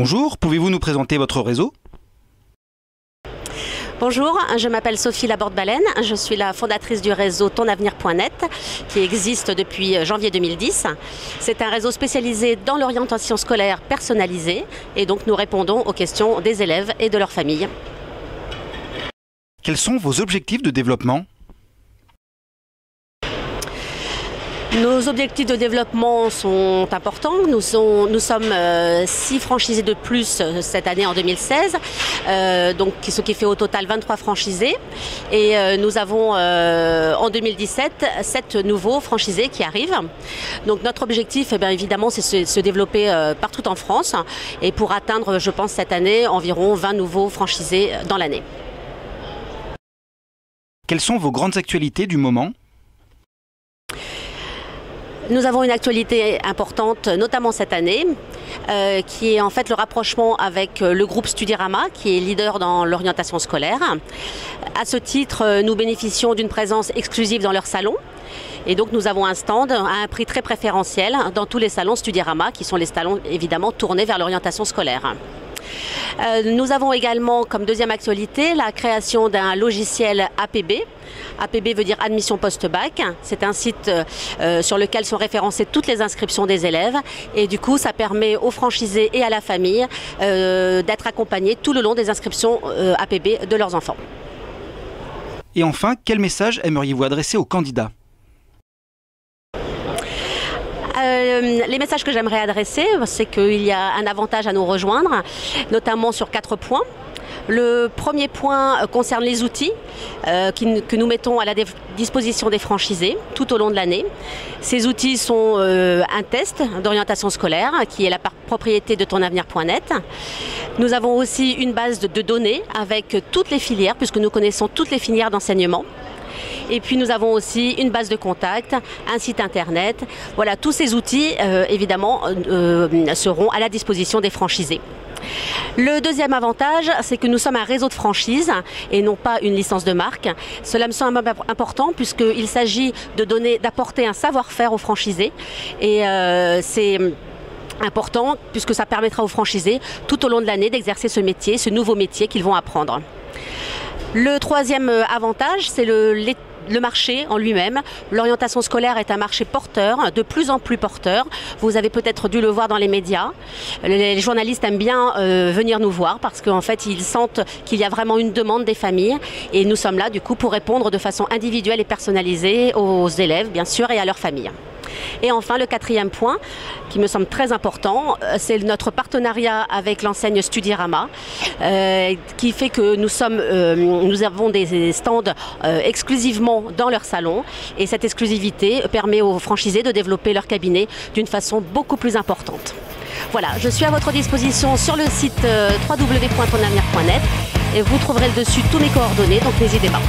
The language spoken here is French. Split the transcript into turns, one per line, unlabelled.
Bonjour, pouvez-vous nous présenter votre réseau?
Bonjour, je m'appelle Sophie Laborde-Baleine, je suis la fondatrice du réseau tonavenir.net qui existe depuis janvier 2010. C'est un réseau spécialisé dans l'orientation scolaire personnalisée et donc nous répondons aux questions des élèves et de leurs familles.
Quels sont vos objectifs de développement?
Nos objectifs de développement sont importants. Nous sommes 6 franchisés de plus cette année en 2016, donc ce qui fait au total 23 franchisés. Et nous avons en 2017 7 nouveaux franchisés qui arrivent. Donc notre objectif, évidemment, c'est se développer partout en France et pour atteindre, je pense, cette année, environ 20 nouveaux franchisés dans l'année.
Quelles sont vos grandes actualités du moment?
Nous avons une actualité importante, notamment cette année, qui est en fait le rapprochement avec le groupe Studirama, qui est leader dans l'orientation scolaire. À ce titre, nous bénéficions d'une présence exclusive dans leur salon. Et donc nous avons un stand à un prix très préférentiel dans tous les salons Studirama, qui sont les salons évidemment tournés vers l'orientation scolaire. Nous avons également comme deuxième actualité la création d'un logiciel APB. APB veut dire admission post-bac. C'est un site sur lequel sont référencées toutes les inscriptions des élèves et du coup ça permet aux franchisés et à la famille d'être accompagnés tout le long des inscriptions APB de leurs enfants.
Et enfin, quel message aimeriez-vous adresser aux candidats?
Les messages que j'aimerais adresser, c'est qu'il y a un avantage à nous rejoindre, notamment sur 4 points. Le premier point concerne les outils que nous mettons à la disposition des franchisés tout au long de l'année. Ces outils sont un test d'orientation scolaire qui est la propriété de tonavenir.net. Nous avons aussi une base de données avec toutes les filières, puisque nous connaissons toutes les filières d'enseignement. Et puis nous avons aussi une base de contact, un site internet. Voilà, tous ces outils évidemment seront à la disposition des franchisés. Le deuxième avantage, c'est que nous sommes un réseau de franchises et non pas une licence de marque. Cela me semble important puisqu'il s'agit d'apporter un savoir-faire aux franchisés et c'est important puisque ça permettra aux franchisés tout au long de l'année d'exercer ce métier, ce nouveau métier qu'ils vont apprendre. Le troisième avantage, c'est le marché en lui-même. L'orientation scolaire est un marché porteur, de plus en plus porteur. Vous avez peut-être dû le voir dans les médias. Les journalistes aiment bien venir nous voir parce qu'en fait, ils sentent qu'il y a vraiment une demande des familles. Et nous sommes là, du coup, pour répondre de façon individuelle et personnalisée aux élèves, bien sûr, et à leurs familles. Et enfin, le quatrième point, qui me semble très important, c'est notre partenariat avec l'enseigne Studirama, qui fait que nous avons des stands exclusivement dans leur salon. Et cette exclusivité permet aux franchisés de développer leur cabinet d'une façon beaucoup plus importante. Voilà, je suis à votre disposition sur le site www.tonavenir.net et vous trouverez dessus tous mes coordonnées, donc n'hésitez pas.